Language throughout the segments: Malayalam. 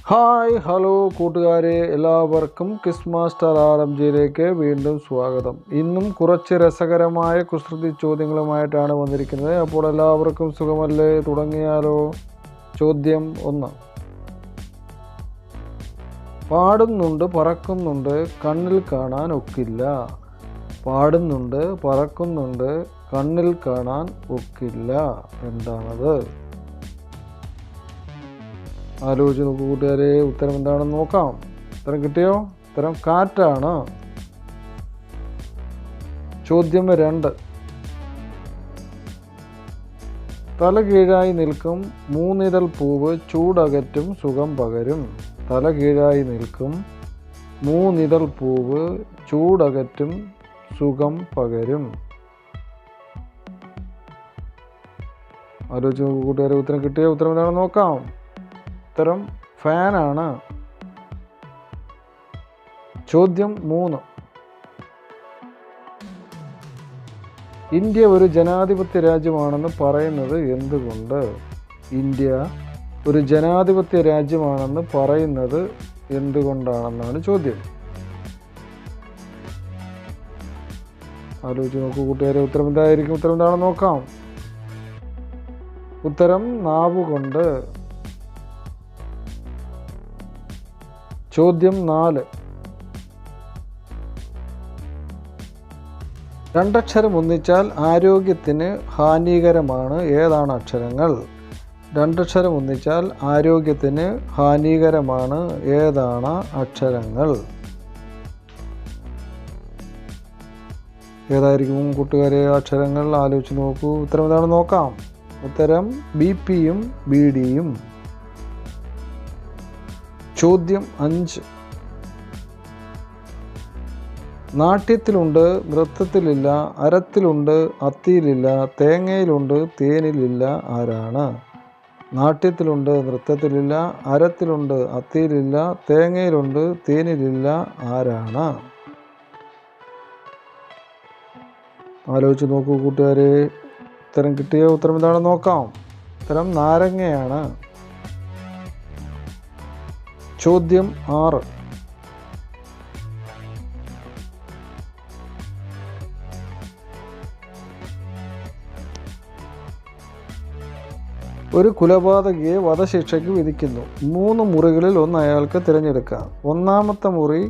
ഹായ് ഹലോ കൂട്ടുകാരെ, എല്ലാവർക്കും ക്വിസ് മാസ്റ്റർ RMGയിലേക്ക് വീണ്ടും സ്വാഗതം. ഇന്നും കുറച്ച് രസകരമായ കുസൃതി ചോദ്യങ്ങളുമായിട്ടാണ് വന്നിരിക്കുന്നത്. അപ്പോൾ എല്ലാവർക്കും സുഖമല്ലേ? തുടങ്ങിയാലോ. ചോദ്യം 1. പാടുന്നുണ്ട് പറക്കുന്നുണ്ട് കണ്ണിൽ കാണാൻ ഒക്കില്ല. പാടുന്നുണ്ട് പറക്കുന്നുണ്ട് കണ്ണിൽ കാണാൻ ഒക്കില്ല. എന്താണത്? ആലോചിച്ച് നോക്കൂ കൂട്ടുകാരെ. ഉത്തരം എന്താണെന്ന് നോക്കാം. ഉത്തരം കിട്ടിയോ? ഉത്തരം കാറ്റാണ്. ചോദ്യം 2. തല കീഴായി നിൽക്കും മൂന്നിതൾ പൂവ് ചൂടകറ്റും സുഖം പകരും. തല കീഴായി നിൽക്കും മൂന്നിതൾ പൂവ് ചൂടകറ്റും സുഖം പകരും. ആലോചിച്ച് നോക്കൂ കൂട്ടുകാരെ. ഉത്തരം കിട്ടിയോ? ഉത്തരം എന്താണെന്ന് നോക്കാം. ഉത്തരം ഫാനാണ്. ചോദ്യം 3. ഇന്ത്യ ഒരു ജനാധിപത്യ രാജ്യമാണെന്ന് പറയുന്നത് എന്തുകൊണ്ട്? ഇന്ത്യ ഒരു ജനാധിപത്യ രാജ്യമാണെന്ന് പറയുന്നത് എന്തുകൊണ്ടാണെന്നാണ് ചോദ്യം. ആലോചിച്ച് നോക്കൂ കൂട്ടുകാരെ. ഉത്തരം എന്തായിരിക്കും? ഉത്തരം എന്താണെന്ന് നോക്കാം. ഉത്തരം നാവുകൊണ്ട്. ചോദ്യം 4. രണ്ടക്ഷരം ഒന്നിച്ചാൽ ആരോഗ്യത്തിന് ഹാനികരമാണ്. ഏതാണ് അക്ഷരങ്ങൾ? രണ്ടക്ഷരം ഒന്നിച്ചാൽ ആരോഗ്യത്തിന് ഹാനികരമാണ്. ഏതാണ് അക്ഷരങ്ങൾ? ഏതായിരിക്കും കൂട്ടുകാരെ അക്ഷരങ്ങൾ? ആലോചിച്ച് നോക്കൂ. ഉത്തരം എന്താണെന്ന് നോക്കാം. ഉത്തരം BPയും BDയും. ചോദ്യം 5. നാട്യത്തിലുണ്ട് നൃത്തത്തിലില്ല, അരത്തിലുണ്ട് അത്തിയിലില്ല, തേങ്ങയിലുണ്ട് തേനിലില്ല. ആരാണ്? നാട്യത്തിലുണ്ട് നൃത്തത്തിലില്ല, അരത്തിലുണ്ട് അത്തിയിലില്ല, തേങ്ങയിലുണ്ട് തേനിലില്ല. ആരാണ്? ആലോചിച്ച് നോക്കൂ കൂട്ടുകാരെ. ഉത്തരം കിട്ടിയോ? ഉത്തരം എന്താണെന്ന് നോക്കാം. ഉത്തരം നാരങ്ങയാണ്. ചോദ്യം 6. ഒരു കൊലപാതകിയെ വധശിക്ഷയ്ക്ക് വിധിക്കുന്നു. 3 മുറികളിൽ ഒന്ന് അയാൾക്ക് തിരഞ്ഞെടുക്കാം. ഒന്നാമത്തെ മുറി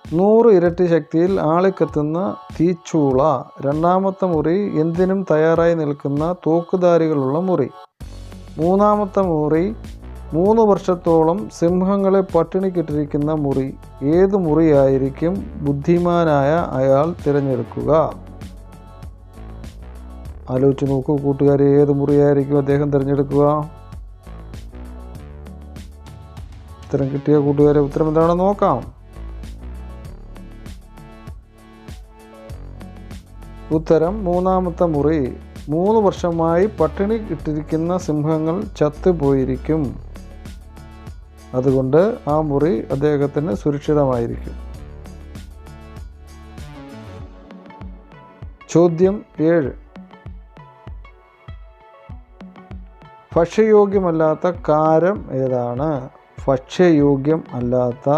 100 ഇരട്ടി ശക്തിയിൽ ആളിക്കത്തുന്ന തീച്ചൂള. രണ്ടാമത്തെ മുറി എന്തിനും തയ്യാറായി നിൽക്കുന്ന തോക്കുധാരികളുള്ള മുറി. മൂന്നാമത്തെ മുറി 3 വർഷത്തോളം സിംഹങ്ങളെ പട്ടിണിക്കിട്ടിരിക്കുന്ന മുറി. ഏത് മുറിയായിരിക്കും ബുദ്ധിമാനായ അയാൾ തിരഞ്ഞെടുക്കുക? ആലോചിച്ച് നോക്കൂ കൂട്ടുകാരെ. ഏത് മുറിയായിരിക്കും അദ്ദേഹം തിരഞ്ഞെടുക്കുക? ഉത്തരം കിട്ടിയ കൂട്ടുകാരെ. ഉത്തരം എന്താണെന്ന് നോക്കാം. ഉത്തരം മൂന്നാമത്തെ മുറി. 3 വർഷമായി പട്ടിണി ഇട്ടിരിക്കുന്ന സിംഹങ്ങൾ ചത്തുപോയിരിക്കും. അതുകൊണ്ട് ആ മുറി അദ്ദേഹത്തിന് സുരക്ഷിതമായിരിക്കും. ചോദ്യം 7. ഭക്ഷ്യയോഗ്യമല്ലാത്ത കാരം ഏതാണ്? ഭക്ഷ്യയോഗ്യം അല്ലാത്ത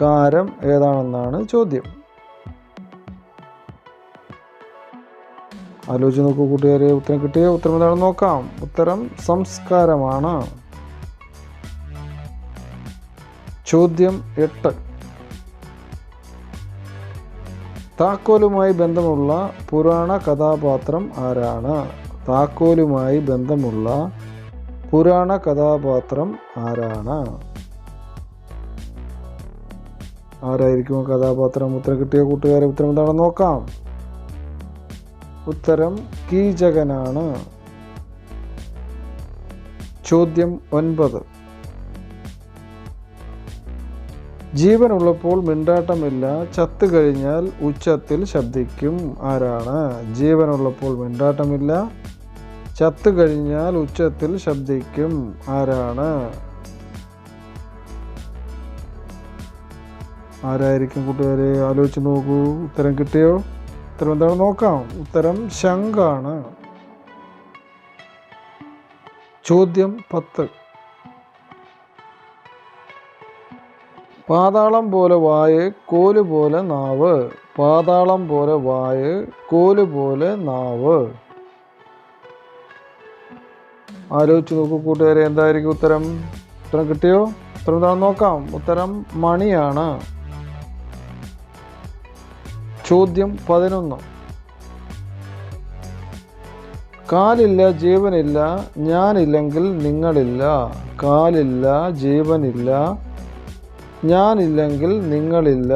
കാരം ഏതാണെന്നാണ് ചോദ്യം. ആലോചിച്ച് നോക്കൂ കൂട്ടുകാരെ. ഉത്തരം കിട്ടിയോ? ഉത്തരം എന്താണെന്ന് നോക്കാം. ഉത്തരം സംസ്കാരമാണ്. ചോദ്യം 8. താക്കോലുമായി ബന്ധമുള്ള പുരാണ കഥാപാത്രം ആരാണ്? താക്കോലുമായി ബന്ധമുള്ള പുരാണ കഥാപാത്രം ആരാണ്? ആരായിരിക്കും കഥാപാത്രം? ഉത്തരം കിട്ടിയ കൂട്ടുകാരെ. ഉത്തരം എന്താണെന്ന് നോക്കാം. ഉത്തരം കീചകനാണ്. ചോദ്യം 9. ജീവനുള്ളപ്പോൾ മിണ്ടാട്ടമില്ല, ചത്തു കഴിഞ്ഞാൽ ഉച്ചത്തിൽ ശബ്ദിക്കും. ആരാണ്? ജീവനുള്ളപ്പോൾ മിണ്ടാട്ടമില്ല, ചത്തു കഴിഞ്ഞാൽ ഉച്ചത്തിൽ ശബ്ദിക്കും. ആരാണ്? ആരായിരിക്കും കൂട്ടുകാരെ? ആലോചിച്ച് നോക്കൂ. ഉത്തരം കിട്ടിയോ? ഉത്തരം എന്താണെന്ന് നോക്കാം. ഉത്തരം ശംഖാണ്. ചോദ്യം 10. പാതാളം പോലെ വായ്, കോല് പോലെ നാവ്. പാതാളം പോലെ വായ്, കോല് പോലെ നാവ്. ആലോചിച്ച് നോക്കൂ കൂട്ടുകാരെ, എന്തായിരിക്കും ഉത്തരം? ഉത്തരം കിട്ടിയോ? ഉത്തരം എന്താണെന്ന് നോക്കാം. ഉത്തരം മണിയാണ്. ചോദ്യം 11. കാലില്ല ജീവനില്ല, ഞാനില്ലെങ്കിൽ നിങ്ങളില്ല. കാലില്ല ജീവനില്ല, ഞാനില്ലെങ്കിൽ നിങ്ങളില്ല.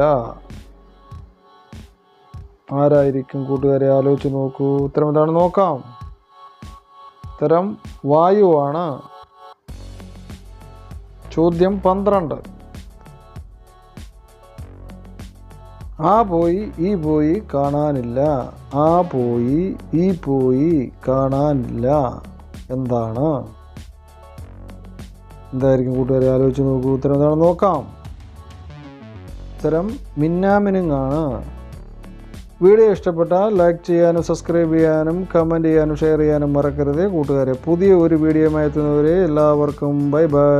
ആരായിരിക്കും കൂട്ടുകാരെ? ആലോചിച്ച് നോക്കൂ. ഉത്തരം എന്താണെന്ന് നോക്കാം. ഉത്തരം വായുവാണ്. ചോദ്യം 12. ആ പോയി ഈ പോയി കാണാനില്ല. ആ പോയി ഈ പോയി കാണാനില്ല. എന്താണ്? എന്തായിരിക്കും കൂട്ടുകാരെ? ആലോചിച്ച് നോക്കൂ. ഉത്തരം എന്താണെന്ന് നോക്കാം. ഉത്തരം മിന്നാമിനുങ്ങാണ്. വീഡിയോ ഇഷ്ടപ്പെട്ടാൽ ലൈക്ക് ചെയ്യാനും സബ്സ്ക്രൈബ് ചെയ്യാനും കമൻറ്റ് ചെയ്യാനും ഷെയർ ചെയ്യാനും മറക്കരുത് കൂട്ടുകാരെ. പുതിയ ഒരു വീഡിയോയുമായി എത്തുന്നവരെ എല്ലാവർക്കും ബൈ ബൈ.